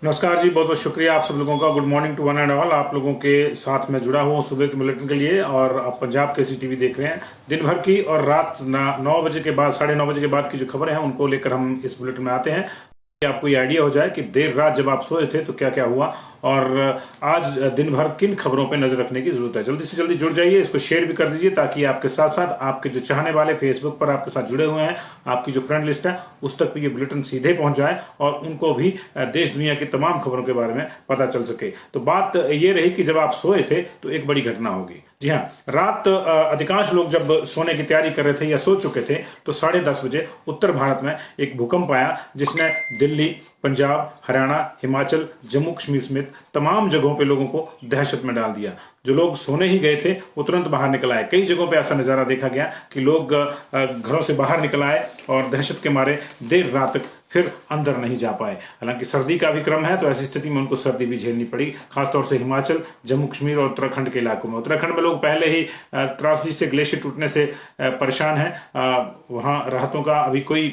नमस्कार जी, बहुत बहुत शुक्रिया आप सब लोगों का। Good morning to one and all. आप लोगों के साथ मैं जुड़ा हुआ हूँ सुबह के बुलेटिन के लिए, और आप पंजाब केसरी टीवी देख रहे हैं। दिन भर की और रात 9 बजे के बाद, 9:30 बजे के बाद की जो खबरें हैं उनको लेकर हम इस बुलेटिन में आते हैं, कि आपको ये आइडिया हो जाए कि देर रात जब आप सोए थे तो क्या क्या हुआ और आज दिन भर किन खबरों पर नजर रखने की जरूरत है। जल्दी से जल्दी जुड़ जाइए, इसको शेयर भी कर दीजिए ताकि आपके साथ साथ आपके जो चाहने वाले फेसबुक पर आपके साथ जुड़े हुए हैं, आपकी जो फ्रेंड लिस्ट है उस तक भी ये बुलेटिन सीधे पहुंच जाए और उनको भी देश दुनिया की तमाम खबरों के बारे में पता चल सके। तो बात ये रही कि जब आप सोए थे तो एक बड़ी घटना होगी। जी हाँ, रात अधिकांश लोग जब सोने की तैयारी कर रहे थे या सो चुके थे तो 10:30 बजे उत्तर भारत में एक भूकंप आया, जिसने दिल्ली, पंजाब, हरियाणा, हिमाचल, जम्मू कश्मीर समेत तमाम जगहों पे लोगों को दहशत में डाल दिया। जो लोग सोने ही गए थे वो तुरंत बाहर निकल आए। कई जगहों पे ऐसा नजारा देखा गया कि लोग घरों से बाहर निकल आए और दहशत के मारे देर रात तक फिर अंदर नहीं जा पाए। हालांकि सर्दी का भी क्रम है तो ऐसी स्थिति में उनको सर्दी भी झेलनी पड़ी, खासतौर से हिमाचल, जम्मू कश्मीर और उत्तराखंड के इलाकों में। उत्तराखंड में लोग पहले ही त्रासदी से, ग्लेशियर टूटने से परेशान हैं। वहां राहतों का अभी कोई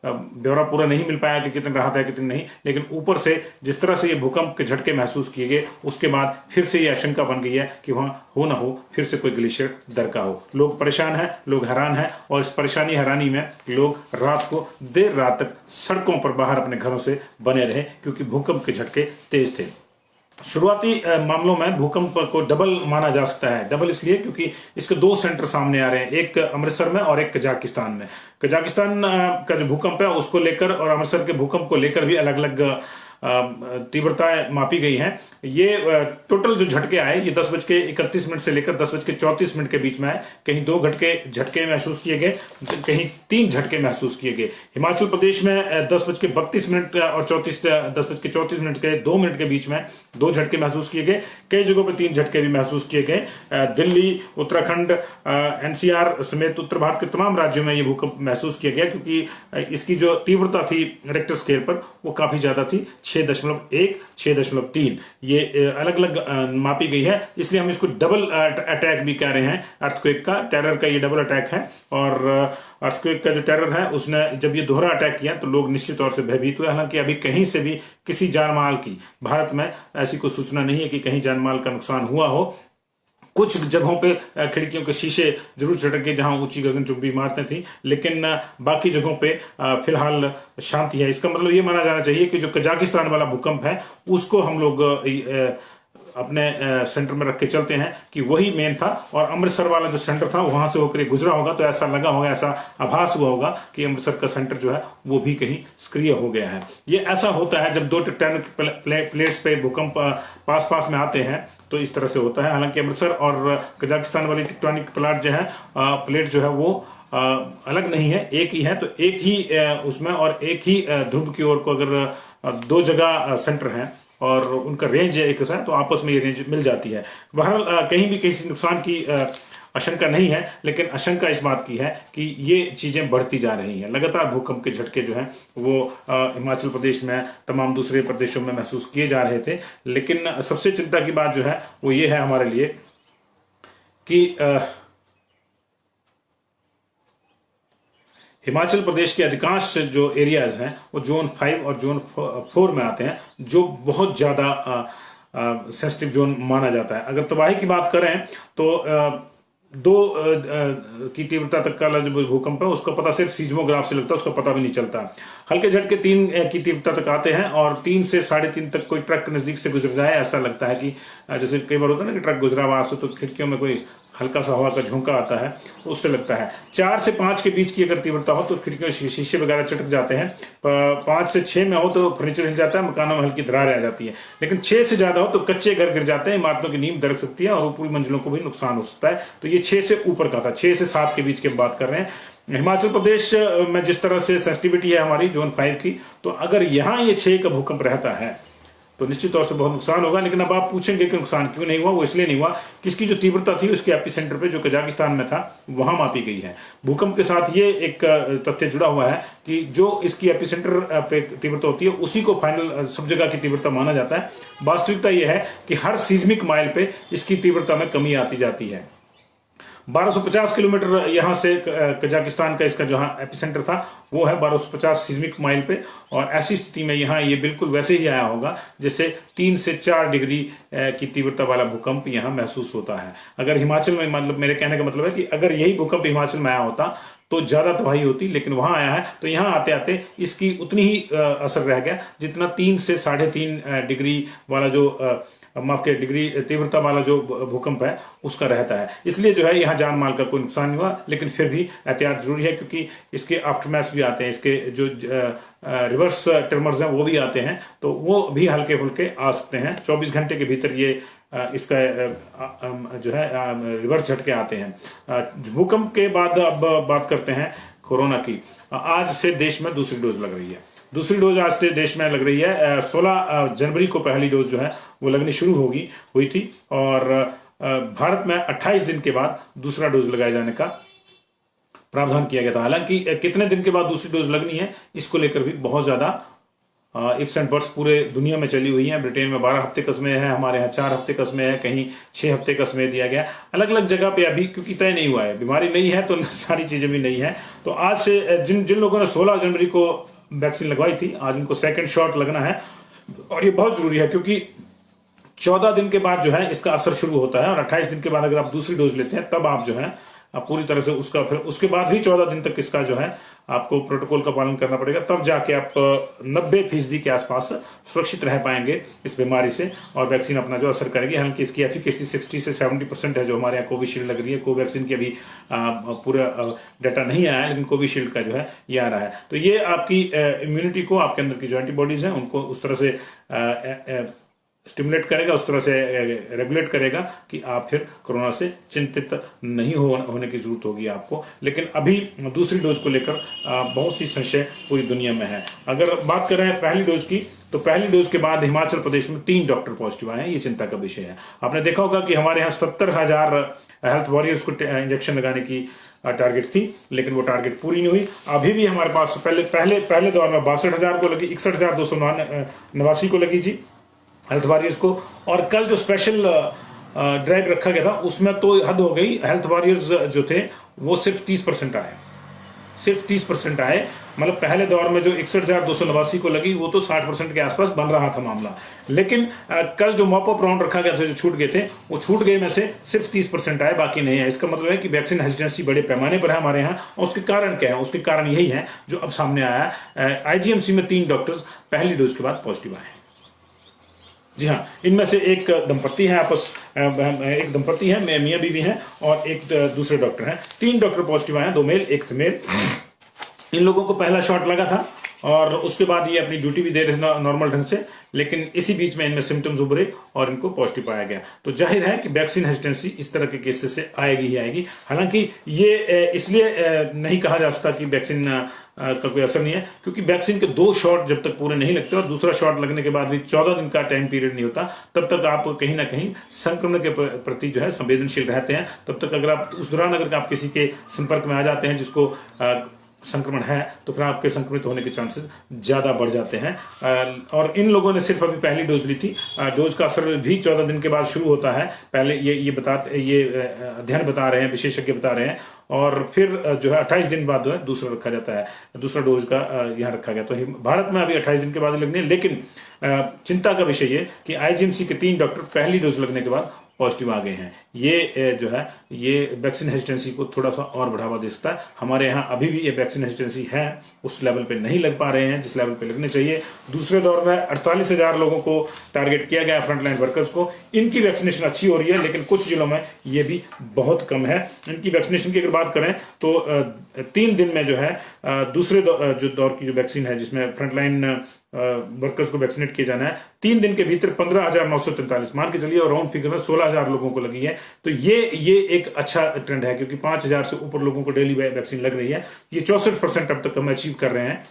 ब्यौरा पूरा नहीं मिल पाया कि कितनी राहत है कितनी नहीं, लेकिन ऊपर से जिस तरह से ये भूकंप के झटके महसूस किए गए उसके बाद फिर से ये आशंका बन गई है कि वहां हो ना हो फिर से कोई ग्लेशियर दरका हो। लोग परेशान हैं, लोग हैरान हैं, और इस परेशानी हैरानी में लोग रात को देर रात तक सड़कों पर बाहर अपने घरों से बने रहे, क्योंकि भूकंप के झटके तेज थे। शुरुआती मामलों में भूकंप को डबल माना जा सकता है। डबल इसलिए क्योंकि इसके दो सेंटर सामने आ रहे हैं, एक अमृतसर में और एक कजाकिस्तान में। कजाकिस्तान का जो भूकंप है उसको लेकर और अमृतसर के भूकंप को लेकर भी अलग अलग तीव्रताएं मापी गई हैं। ये टोटल जो झटके आए ये 10:31 से लेकर 10:34 के बीच में आए। कहीं 2 झटके महसूस किए गए, कहीं 3 झटके महसूस किए गए। हिमाचल प्रदेश में 10:32 और 10:34 के 2 मिनट के बीच में 2 झटके महसूस किए गए। कई जगहों पर 3 झटके भी महसूस किए गए। दिल्ली, उत्तराखंड, NCR समेत उत्तर भारत के तमाम राज्यों में ये भूकंप महसूस किया गया, क्योंकि इसकी जो तीव्रता थी रिक्टर स्केल पर वो काफी ज्यादा थी। 6.1, 6.3 ये अलग अलग मापी गई है, इसलिए हम इसको डबल अटैक भी कह रहे हैं। अर्थक्वेक का, टेरर का ये डबल अटैक है। और अर्थक्वेक का जो टेरर है उसने जब ये दोहरा अटैक किया तो लोग निश्चित तौर से भयभीत हुए। हालांकि अभी कहीं से भी किसी जानमाल की, भारत में ऐसी कोई सूचना नहीं है कि कहीं जानमाल का नुकसान हुआ हो। कुछ जगहों पे खिड़कियों के शीशे जरूर झटके जहां ऊंची गगनचुंबी इमारतें थी, लेकिन बाकी जगहों पे फिलहाल शांति है। इसका मतलब ये माना जाना चाहिए कि जो कजाकिस्तान वाला भूकंप है उसको हम लोग अपने सेंटर में रख के चलते हैं कि वही मेन था, और अमृतसर वाला जो सेंटर था वहां से होकर गुजरा होगा तो ऐसा लगा होगा, ऐसा आभास हुआ होगा कि अमृतसर का सेंटर जो है वो भी कहीं सक्रिय हो गया है। ये ऐसा होता है जब 2 टेक्टोनिक प्लेट्स पे भूकंप पास पास में आते हैं तो इस तरह से होता है। हालांकि अमृतसर और कजाकिस्तान वाली टेक्टोनिक प्लेट जो है वो अलग नहीं है, एक ही है। तो एक ही उसमें और एक ही ध्रुव की ओर को अगर 2 जगह सेंटर हैं और उनका रेंज एक है तो आपस में ये रेंज मिल जाती है। बहरहाल कहीं भी किसी नुकसान की आशंका नहीं है, लेकिन आशंका इस बात की है कि ये चीजें बढ़ती जा रही हैं। लगातार भूकंप के झटके जो हैं वो हिमाचल प्रदेश में, तमाम दूसरे प्रदेशों में महसूस किए जा रहे थे। लेकिन सबसे चिंता की बात जो है वो ये है हमारे लिए कि हिमाचल प्रदेश के अधिकांश जो एरियाज हैं वो जोन 5 और जोन 4 में आते हैं, जो बहुत ज्यादा सेंसिटिव जोन माना जाता है। अगर तबाही की बात करें तो 2 की तीव्रता तक का जो भूकंप है उसका पता सिर्फ सीज्मोग्राफ से लगता है, उसका पता भी नहीं चलता। हल्के झटके 3 की तीव्रता तक आते हैं और 3 से 3.5 तक कोई ट्रक नजदीक से गुजर जाए, ऐसा लगता है कि जैसे कई बार होता है ना कि ट्रक गुजरा वहां से तो खिड़कियों में कोई हल्का सा हवा का झोंका आता है, उससे लगता है। 4 से 5 के बीच की अगर तीव्रता हो तो खिड़कियों शीशे वगैरह चटक जाते हैं। 5 से 6 में हो तो फर्नीचर हिल जाता है, मकानों में हल्की दरारें आ जाती है। लेकिन 6 से ज्यादा हो तो कच्चे घर गिर जाते हैं, इमारतों की नींव दरक सकती है और ऊपरी मंजिलों को भी नुकसान हो सकता है। तो ये 6 से ऊपर का था, 6 से 7 के बीच की बात कर रहे हैं। हिमाचल प्रदेश में जिस तरह से सेंसिटिविटी है हमारी जोन 5 की, तो अगर यहाँ ये 6 का भूकंप रहता है तो निश्चित तौर से बहुत नुकसान होगा। लेकिन अब आप पूछेंगे कि नुकसान क्यों नहीं हुआ, वो इसलिए नहीं हुआ कि इसकी जो तीव्रता थी उसके एपिसेंटर पे जो कजाकिस्तान में था वहां मापी गई है। भूकंप के साथ ये एक तथ्य जुड़ा हुआ है कि जो इसकी एपिसेंटर पे तीव्रता होती है उसी को फाइनल सब जगह की तीव्रता माना जाता है। वास्तविकता यह है कि हर सीज्मिक माइल पे इसकी तीव्रता में कमी आती जाती है। 1250 किलोमीटर यहाँ से कजाकिस्तान का इसका जहाँ एपिसेंटर था वो है 1250 सिस्मिक माइल पे। और ऐसी स्थिति में यहाँ ये बिल्कुल वैसे ही आया होगा जैसे 3 से 4 डिग्री की तीव्रता वाला भूकंप यहाँ महसूस होता है। अगर हिमाचल में, मतलब मेरे कहने का मतलब है कि अगर यही भूकंप हिमाचल में आया होता तो ज्यादा तबाही होती, लेकिन वहां आया है तो यहाँ आते आते इसकी उतनी ही असर रह गया जितना 3 से 3.5 डिग्री वाला जो माफ के डिग्री तीव्रता वाला जो भूकंप है उसका रहता है। इसलिए जो है यहाँ जान माल का कोई नुकसान नहीं हुआ, लेकिन फिर भी एहतियात जरूरी है क्योंकि इसके आफ्टरमैथ्स भी आते हैं, इसके जो रिवर्स ट्रिमर्स हैं वो भी आते हैं, तो वो भी हल्के फुल्के आ सकते हैं। 24 घंटे के भीतर ये इसका जो है रिवर्स झटके आते हैं। भूकंप के बाद अब बात करते हैं कोरोना की। आज से देश में दूसरी डोज लग रही है। दूसरी डोज आज से देश में लग रही है। 16 जनवरी को पहली डोज जो है वो लगनी शुरू हुई थी और भारत में 28 दिन के बाद दूसरा डोज लगाए जाने का प्रावधान किया गया था। हालांकि कितने दिन के बाद दूसरी डोज लगनी है इसको लेकर भी बहुत ज्यादा इफ्स एंड बट्स पूरे दुनिया में चली हुई है। ब्रिटेन में 12 हफ्ते का समय है, हमारे यहाँ 4 हफ्ते का समय है, कहीं 6 हफ्ते का समय दिया गया। अलग अलग जगह पे अभी क्योंकि तय नहीं हुआ है, बीमारी नहीं है तो सारी चीजें भी नहीं है। तो आज से जिन लोगों ने 16 जनवरी को वैक्सीन लगवाई थी आज उनको सेकेंड शॉट लगना है और ये बहुत जरूरी है क्योंकि 14 दिन के बाद जो है इसका असर शुरू होता है और 28 दिन के बाद अगर आप दूसरी डोज लेते हैं तब आप जो है पूरी तरह से उसका फिर उसके बाद भी 14 दिन तक इसका जो है आपको प्रोटोकॉल का पालन करना पड़ेगा, तब जाके आप 90% के आसपास सुरक्षित रह पाएंगे इस बीमारी से और वैक्सीन अपना जो असर करेगी। हालांकि इसकी एफिकेसी 60 से 70% है जो हमारे यहाँ कोविशील्ड लग रही है। कोवैक्सीन की अभी पूरा डाटा नहीं आया है, लेकिन कोविशील्ड का जो है ये आ रहा है। तो ये आपकी इम्यूनिटी को, आपके अंदर की जो एंटीबॉडीज हैं उनको उस तरह से स्टिमुलेट करेगा, उस तरह से रेगुलेट करेगा कि आप फिर कोरोना से चिंतित नहीं होने की जरूरत होगी आपको। लेकिन अभी दूसरी डोज को लेकर बहुत सी संशय पूरी दुनिया में है। अगर बात कर रहे हैं पहली डोज की, तो पहली डोज के बाद हिमाचल प्रदेश में 3 डॉक्टर पॉजिटिव आए हैं। ये चिंता का विषय है। आपने देखा होगा कि हमारे यहाँ 70,000 हेल्थ वॉरियर्स को इंजेक्शन लगाने की टारगेट थी, लेकिन वो टारगेट पूरी नहीं हुई। अभी भी हमारे पास पहले दौर में 62,000 को लगी, 61,289 को लगी जी हेल्थ वॉरियर्स को। और कल जो स्पेशल ड्राइव रखा गया था उसमें तो हद हो गई। हेल्थ वॉरियर्स जो थे वो सिर्फ 30% आए, सिर्फ 30% आए। मतलब पहले दौर में जो 61,289 को लगी वो तो 60% के आसपास बन रहा था मामला। लेकिन कल जो मॉप अप राउंड रखा गया था, जो छूट गए थे, वो छूट गए में से सिर्फ 30% आए, बाकी नहीं है। इसका मतलब है कि वैक्सीन हेजिटेंसी बड़े पैमाने पर है हमारे यहाँ। और उसके कारण क्या है? उसके कारण यही है जो अब सामने आया है। आईजीएमसी में 3 डॉक्टर्स पहली डोज के बाद पॉजिटिव आए। जी हाँ, इनमें से एक दंपत्ति है, एक दंपत्ति है, मियां बीवी हैं और एक दूसरे डॉक्टर हैं। 3 डॉक्टर पॉजिटिव आए हैं, 2 मेल 1 फीमेल। इन लोगों को पहला शॉट लगा था और उसके बाद ये अपनी ड्यूटी भी दे रहे थे नॉर्मल ढंग से, लेकिन इसी बीच में इनमें सिम्टम्स उभरे और इनको पॉजिटिव पाया गया। तो जाहिर है कि वैक्सीन हेजिटेंसी इस तरह के केसेस से आएगी ही आएगी। हालांकि ये इसलिए नहीं कहा जा सकता कि वैक्सीन का कोई असर नहीं है, क्योंकि वैक्सीन के 2 शॉट जब तक पूरे नहीं लगते और दूसरा शॉट लगने के बाद भी 14 दिन का टाइम पीरियड नहीं होता, तब तक आप कहीं ना कहीं संक्रमण के प्रति जो है संवेदनशील रहते हैं। तब तक अगर आप उस दौरान अगर आप किसी के संपर्क में आ जाते हैं जिसको संक्रमण है, तो फिर आपके संक्रमित होने के चांसेस ज्यादा बढ़ जाते हैं। और इन लोगों ने सिर्फ अभी पहली डोज ली थी। डोज का असर भी 14 दिन के बाद शुरू होता है, पहले ये अध्ययन बता रहे हैं, विशेषज्ञ बता रहे हैं। और फिर जो है 28 दिन बाद जो है दूसरा रखा जाता है, दूसरा डोज का यहाँ रखा गया। तो भारत में अभी 28 दिन के बाद लगने, लेकिन चिंता का विषय ये कि आईजीएमसी के 3 डॉक्टर पहली डोज लगने के बाद पॉजिटिव आ गए हैं। ये जो है ये वैक्सीन हेजिटेंसी को थोड़ा सा और बढ़ावा दे सकता है। हमारे यहाँ अभी भी ये वैक्सीन हेजिटेंसी है, उस लेवल पे नहीं लग पा रहे हैं जिस लेवल पे लगने चाहिए। दूसरे दौर में 48,000 लोगों को टारगेट किया गया, फ्रंटलाइन वर्कर्स को। इनकी वैक्सीनेशन अच्छी हो रही है, लेकिन कुछ जिलों में ये भी बहुत कम है। इनकी वैक्सीनेशन की अगर बात करें तो 3 दिन में जो है दूसरे जो दौर की जो वैक्सीन है जिसमें फ्रंटलाइन वर्कर्स को वैक्सीनेट किया जाना है, 3 दिन के भीतर 15,943 मान के चलिए, और राउंड फिगर में 16,000 लोगों को लगी है। तो ये एक अच्छा ट्रेंड है, क्योंकि 5,000 से ऊपर लोगों को डेली वैक्सीन लग रही है। ये 64% अब तक हम अचीव कर रहे हैं।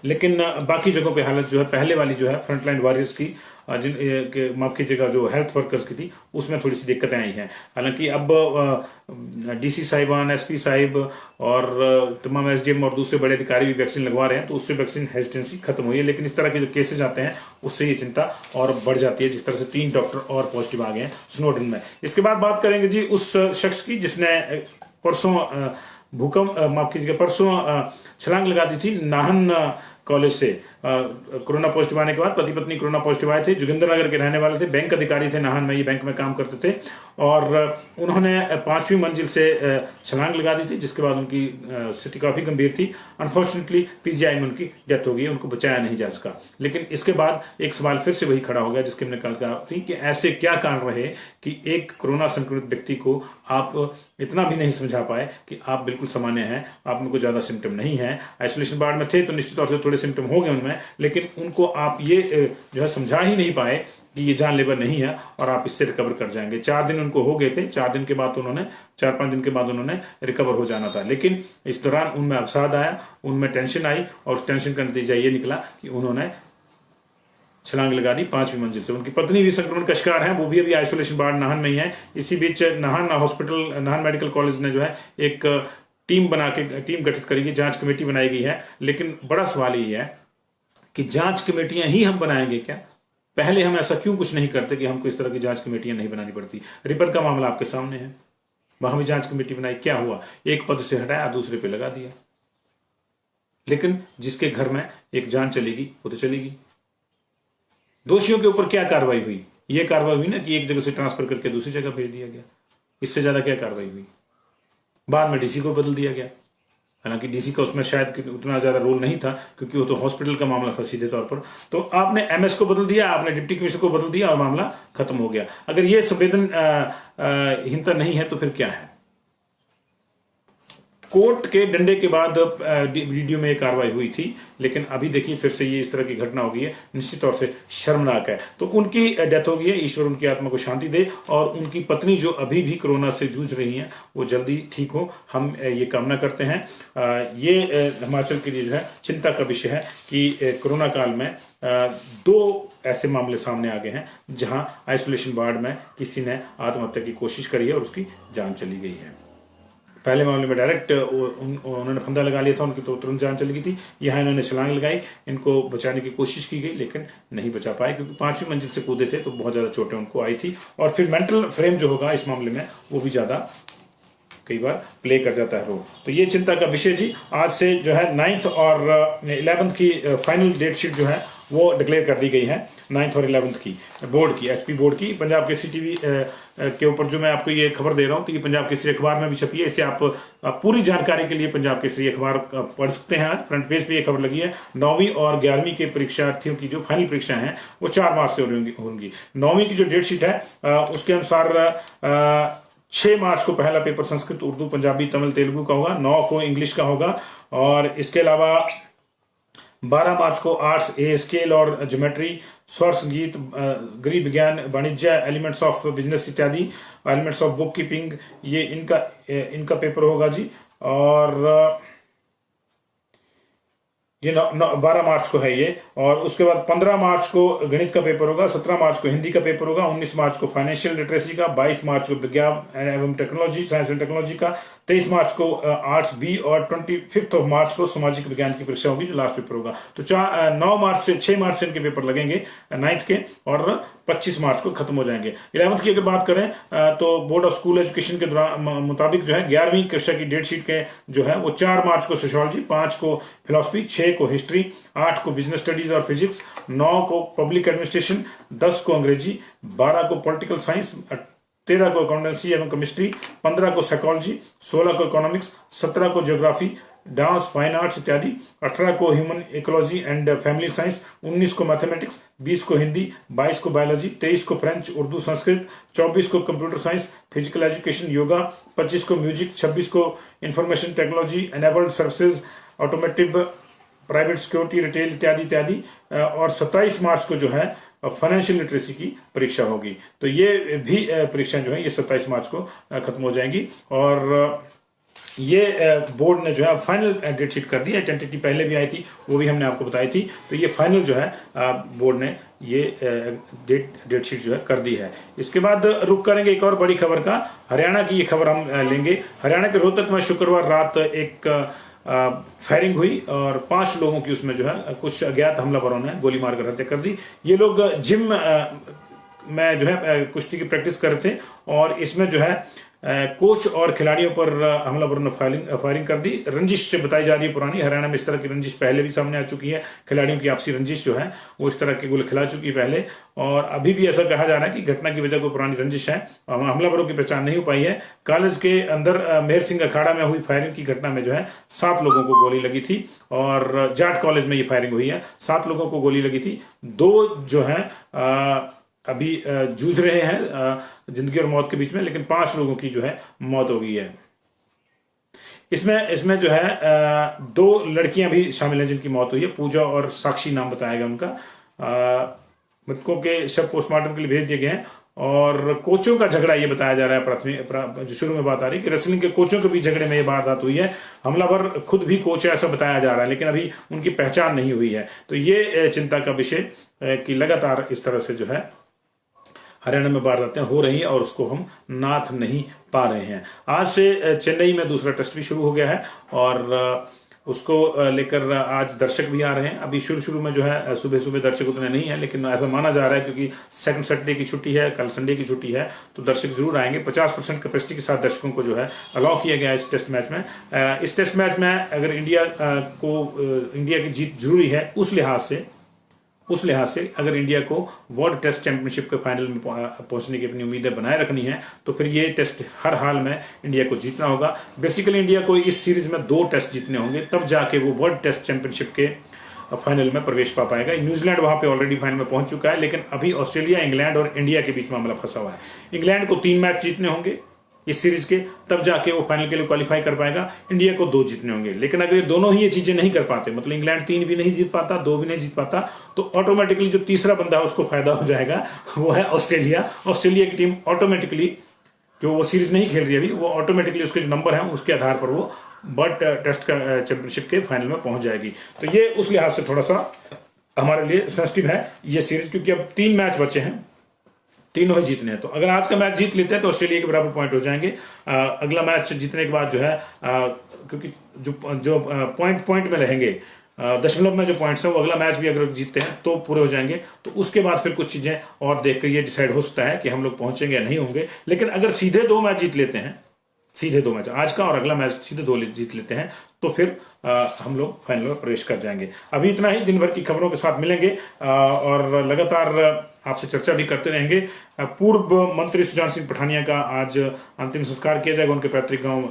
लेकिन बाकी जगहों पे हालत जो है पहले वाली जो है फ्रंटलाइन वॉरियर्स की माफ कीजिएगा जो हेल्थ वर्कर्स की थी उसमें थोड़ी सी दिक्कतें आई हैं। हालांकि अब डीसी साहिबान, एसपी साहिब और तमाम एसडीएम और दूसरे बड़े अधिकारी भी वैक्सीन लगवा रहे हैं, तो उससे वैक्सीन हेजिटेंसी खत्म हुई है। लेकिन इस तरह के जो केसेज आते हैं उससे ये चिंता और बढ़ जाती है, जिस तरह से 3 डॉक्टर और पॉजिटिव आ गए हैं स्नोडेन में। इसके बाद बात करेंगे जी उस शख्स की जिसने परसों माफ कीजिएगा परसों छलांग लगा दी थी नाहन कॉलेज से। कोरोना पॉजिटिव आने के बाद पति पत्नी कोरोना पॉजिटिव आए थे, जोगिंदर नगर के रहने वाले थे, बैंक अधिकारी थे नाहन में, ये बैंक में काम करते थे और उन्होंने 5वीं मंजिल से छलांग लगा दी थी, जिसके बाद उनकी स्थिति काफी गंभीर थी। अनफॉर्चुनेटली पीजीआई में उनकी डेथ हो गई, उनको बचाया नहीं जा सका। लेकिन इसके बाद एक सवाल फिर से वही खड़ा हो गया जिसके हमने कल कहा थी कि ऐसे क्या कारण रहे कि एक कोरोना संक्रमित व्यक्ति को आप इतना भी नहीं समझा पाए कि आप बिल्कुल सामान्य हैं, आप में कोई ज्यादा सिम्टम नहीं है, आइसोलेशन वार्ड में थे तो निश्चित तौर से थोड़े सिम्टम हो गए उनमें, लेकिन उनको आप ये जो है समझा ही नहीं पाए कि ये जानलेवा नहीं है और आप इससे रिकवर कर जाएंगे। 4 दिन उनको हो गए थे, 4 दिन के बाद उन्होंने 4-5 दिन के बाद उन्होंने रिकवर हो जाना था, लेकिन इस दौरान उनमें अवसाद आया, उनमें टेंशन आई और उस टेंशन का नतीजा ये निकला कि उन्होंने छलांग लगा दी 5वीं मंजिल से। उनकी पत्नी भी संक्रमण का शिकार है, वो भी अभी आइसोलेशन वार्ड नाहन में ही है। इसी बीच Nahan hospital, Nahan medical college ने जो है एक टीम गठित करेगी, जांच कमेटी बनाई गई है। लेकिन बड़ा सवाल ये है कि जांच कमेटियां ही हम बनाएंगे क्या? पहले हम ऐसा क्यों कुछ नहीं करते कि हमको इस तरह की जांच कमेटियां नहीं बनानी पड़ती? रिपर का मामला आपके सामने है, वहां भी जांच कमेटी बनाई, क्या हुआ? एक पद से हटाया, दूसरे पे लगा दिया। लेकिन जिसके घर में एक जान चलेगी वो तो चलेगी। दोषियों के ऊपर क्या कार्रवाई हुई? ये कार्रवाई हुई ना कि एक जगह से ट्रांसफर करके दूसरी जगह भेज दिया गया। इससे ज्यादा क्या कार्रवाई हुई? बाद में डीसी को बदल दिया गया, हालांकि डीसी का उसमें शायद उतना ज्यादा रोल नहीं था क्योंकि वो तो हॉस्पिटल का मामला था सीधे तौर पर। तो आपने एमएस को बदल दिया, आपने डिप्टी कमिश्नर को बदल दिया और मामला खत्म हो गया। अगर ये संवेदनहीनता नहीं है तो फिर क्या है? कोर्ट के डंडे के बाद वीडियो में कार्रवाई हुई थी, लेकिन अभी देखिए फिर से ये इस तरह की घटना हो गई है, निश्चित तौर से शर्मनाक है। तो उनकी डेथ हो गई है, ईश्वर उनकी आत्मा को शांति दे और उनकी पत्नी जो अभी भी कोरोना से जूझ रही हैं वो जल्दी ठीक हो, हम ये कामना करते हैं। ये हिमाचल के लिए जो है चिंता का विषय है कि कोरोना काल में 2 ऐसे मामले सामने आ गए हैं जहां आइसोलेशन वार्ड में किसी ने आत्महत्या की कोशिश करी है और उसकी जान चली गई है। पहले मामले में डायरेक्ट उन्होंने फंदा लगा लिया था, उनकी तो तुरंत जान चली गई थी। यहाँ इन्होंने छलांग लगाई, इनको बचाने की कोशिश की गई लेकिन नहीं बचा पाए क्योंकि 5वीं मंजिल से कूदे थे तो बहुत ज्यादा चोटें उनको आई थी। और फिर मेंटल फ्रेम जो होगा इस मामले में वो भी ज्यादा कई बार प्ले कर जाता है रोल। तो ये चिंता का विषय जी। आज से जो है 9th और 11th की फाइनल डेट शीट जो है वो डिक्लेयर कर दी गई है, 9th और 11th की बोर्ड की, एचपी बोर्ड की। पंजाब केसरी टीवी के ऊपर जो मैं आपको ये खबर दे रहा हूँ तो ये पंजाब केसरी अखबार में भी छपी है। इसे आप पूरी जानकारी के लिए पंजाब केसरी अखबार पढ़ सकते हैं। आज फ्रंट पेज पे ये खबर लगी है। 9वीं और 11वीं के परीक्षार्थियों की जो फाइनल परीक्षा है वो 4 मार्च से होंगी। 9वीं की जो डेट शीट है उसके अनुसार 6 मार्च को पहला पेपर संस्कृत, उर्दू, पंजाबी, तमिल, तेलुगु का होगा, 9 को इंग्लिश का होगा और इसके अलावा 12 मार्च को आर्ट्स, स्केल और ज्योमेट्री, स्वर, संगीत, गृह विज्ञान, वाणिज्य, एलिमेंट्स ऑफ बिजनेस इत्यादि, एलिमेंट्स ऑफ बुक कीपिंग, ये इनका पेपर होगा जी। और ये 12 मार्च को है ये। और उसके बाद 15 मार्च को गणित का पेपर होगा, 17 मार्च को हिंदी का पेपर होगा, 19 मार्च को फाइनेंशियल लिटरेसी का, 22 मार्च को विज्ञान एवं टेक्नोलॉजी, साइंस एंड टेक्नोलॉजी का, 23 मार्च को आर्ट्स बी और 25 मार्च को सामाजिक विज्ञान की परीक्षा होगी जो लास्ट पेपर होगा। तो 9 मार्च से 6 मार्च से इनके पेपर लगेंगे 9th के और 25 मार्च को खत्म हो जाएंगे। 11th की अगर बात करें तो बोर्ड ऑफ स्कूल एजुकेशन के मुताबिक जो है 11वीं कक्षा की डेट शीट के जो है वो 4 मार्च को सोशियोलॉजी, 5 को फिलोसफी, 6 को हिस्ट्री, 8 को बिजनेस स्टडीज और फिजिक्स, 9 को पब्लिक एडमिनिस्ट्रेशन, 10 को अंग्रेजी, 12 को पॉलिटिकल साइंस, 13 को अकाउंटेंसी एवं केमिस्ट्री, 15 को साइकोलॉजी, 16 को इकोनॉमिक्स, 17 को ज्योग्राफी, डांस, फाइन आर्ट्स इत्यादि, 18 को human ecology and family science, 19 को मैथमेटिक्स, 20 को हिंदी, 22 को बायोलॉजी, 23 को फ्रेंच, उर्दू, संस्कृत, 24 को computer science, physical education, yoga, 25 को म्यूजिक, 26 को information technology, enabled services, automotive, private security, retail इत्यादि इत्यादि। और 27 मार्च को जो है फाइनेंशियल लिटरेसी की परीक्षा होगी। तो ये भी परीक्षा जो है ये 27 मार्च को खत्म हो जाएंगी। और ये बोर्ड ने जो है फाइनल डेट शीट कर दी है। टेंटेटिव पहले भी आई थी, वो भी हमने आपको बताई थी। तो ये फाइनल जो है बोर्ड ने ये डेट शीट जो है कर दी है। इसके बाद रुक करेंगे एक और बड़ी खबर का। हरियाणा की ये खबर हम लेंगे। हरियाणा के रोहतक में शुक्रवार रात एक फायरिंग हुई और 5 लोगों की उसमें जो है कुछ अज्ञात हमलावरों ने गोली मारकर हत्या कर दी। ये लोग जिम में जो है कुश्ती की प्रैक्टिस कर रहे थे और इसमें जो है कोच और खिलाड़ियों पर हमलावरों ने फायरिंग कर दी। रंजिश से बताई जा रही है पुरानी। हरियाणा में इस तरह की रंजिश पहले भी सामने आ चुकी है। खिलाड़ियों की आपसी रंजिश जो है वो इस तरह के गोल खिला चुकी है पहले, और अभी भी ऐसा कहा जा रहा है कि घटना की वजह कोई पुरानी रंजिश है। हमलावरों की पहचान नहीं हो पाई है। कॉलेज के अंदर मेहर सिंह अखाड़ा में हुई फायरिंग की घटना में जो है 7 लोगों को गोली लगी थी और जाट कॉलेज में ये फायरिंग हुई है। 7 लोगों को गोली लगी थी। 2 जो है अभी जूझ रहे हैं जिंदगी और मौत के बीच में, लेकिन 5 लोगों की जो है मौत हो गई है। इसमें जो है 2 लड़कियां भी शामिल हैं जिनकी मौत हुई है। पूजा और साक्षी नाम बताया गया उनका। मृतकों के शव पोस्टमार्टम के लिए भेज दिए गए हैं। और कोचों का झगड़ा ये बताया जा रहा है प्राथमिक जो शुरू में बात आ रही है कि रेसलिंग के कोचों के भी झगड़े में ये वारदात हुई है। हमलावर खुद भी कोच है ऐसा बताया जा रहा है, लेकिन अभी उनकी पहचान नहीं हुई है। तो ये चिंता का विषय कि लगातार इस तरह से जो है हरियाणा में वारदातें हो रही हैं और उसको हम नाथ नहीं पा रहे हैं। आज से चेन्नई में दूसरा टेस्ट भी शुरू हो गया है और उसको लेकर आज दर्शक भी आ रहे हैं। अभी शुरू में जो है सुबह सुबह दर्शक उतने नहीं है, लेकिन ऐसा माना जा रहा है क्योंकि सेकंड सैटरडे की छुट्टी है, कल संडे की छुट्टी है, तो दर्शक जरूर आएंगे। 50% कैपेसिटी के साथ दर्शकों को जो है अलाउ किया गया है इस टेस्ट मैच में। इस टेस्ट मैच में अगर इंडिया की जीत जरूरी है उस लिहाज से अगर इंडिया को वर्ल्ड टेस्ट चैंपियनशिप के फाइनल में पहुंचने की अपनी उम्मीदें बनाए रखनी है तो फिर ये टेस्ट हर हाल में इंडिया को जीतना होगा। बेसिकली इंडिया को इस सीरीज में 2 टेस्ट जीतने होंगे, तब जाके वो वर्ल्ड टेस्ट चैंपियनशिप के फाइनल में प्रवेश पा पाएगा। न्यूजीलैंड वहां पे ऑलरेडी फाइनल में पहुंच चुका है, लेकिन अभी ऑस्ट्रेलिया, इंग्लैंड और इंडिया के बीच मामला फंसा हुआ है। इंग्लैंड को 3 मैच जीतने होंगे इस सीरीज के, तब जाके वो फाइनल के लिए क्वालिफाई कर पाएगा। इंडिया को 2 जीतने होंगे, लेकिन अगर ये दोनों ही ये चीजें नहीं कर पाते, मतलब इंग्लैंड 3 भी नहीं जीत पाता, 2 भी नहीं जीत पाता, तो ऑटोमेटिकली जो तीसरा बंदा है उसको फायदा हो जाएगा, वो है ऑस्ट्रेलिया। ऑस्ट्रेलिया की टीम ऑटोमेटिकली, जो वो सीरीज नहीं खेल रही अभी, वो ऑटोमेटिकली उसके जो नंबर है उसके आधार पर वो वर्ल्ड टेस्ट का चैंपियनशिप के फाइनल में पहुंच जाएगी। तो ये उस लिहाज से थोड़ा सा हमारे लिए सेंसिटिव है ये सीरीज, क्योंकि अब 3 मैच बचे हैं, तीनों ही जीतने हैं। तो अगर आज का मैच जीत लेते हैं तो ऑस्ट्रेलिया के बराबर पॉइंट हो जाएंगे। अगला मैच जीतने के बाद जो है क्योंकि जो पॉइंट में रहेंगे, दशमलव में जो पॉइंट्स है, वो अगला मैच भी अगर जीतते हैं तो पूरे हो जाएंगे। तो उसके बाद फिर कुछ चीजें और देखकर ये डिसाइड हो सकता है कि हम लोग पहुंचेंगे या नहीं होंगे। लेकिन अगर सीधे 2 मैच जीत लेते हैं, सीधे 2 मैच, आज का और अगला मैच सीधे 2 जीत लेते हैं, तो फिर हम लोग फाइनल में प्रवेश कर जाएंगे। अभी इतना ही। दिन भर की खबरों के साथ मिलेंगे और लगातार आपसे चर्चा भी करते रहेंगे। पूर्व मंत्री सुजान सिंह पठानिया का आज अंतिम संस्कार किया जाएगा उनके पैतृक गांव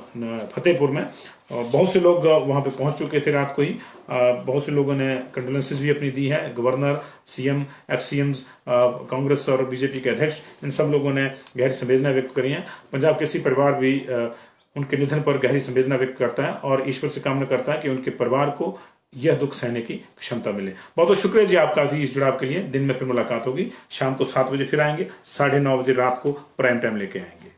फतेहपुर में। बहुत से लोग वहां पे पहुंच चुके थे रात को ही। बहुत से लोगों ने कंडोलेंसेस भी अपनी दी है। Governor, CM, x CM's, Congress और बीजेपी के अध्यक्ष, इन सब लोगों ने गहरी संवेदना व्यक्त करी है। पंजाब केसरी परिवार भी उनके निधन पर गहरी संवेदना व्यक्त करता है और ईश्वर से कामना करता है कि उनके परिवार को यह दुख सहने की क्षमता मिले। बहुत बहुत शुक्रिया जी आपका इस जुड़ाव के लिए। दिन में फिर मुलाकात होगी। शाम को 7 बजे फिर आएंगे, 9:30 बजे रात को प्राइम टाइम लेके आएंगे।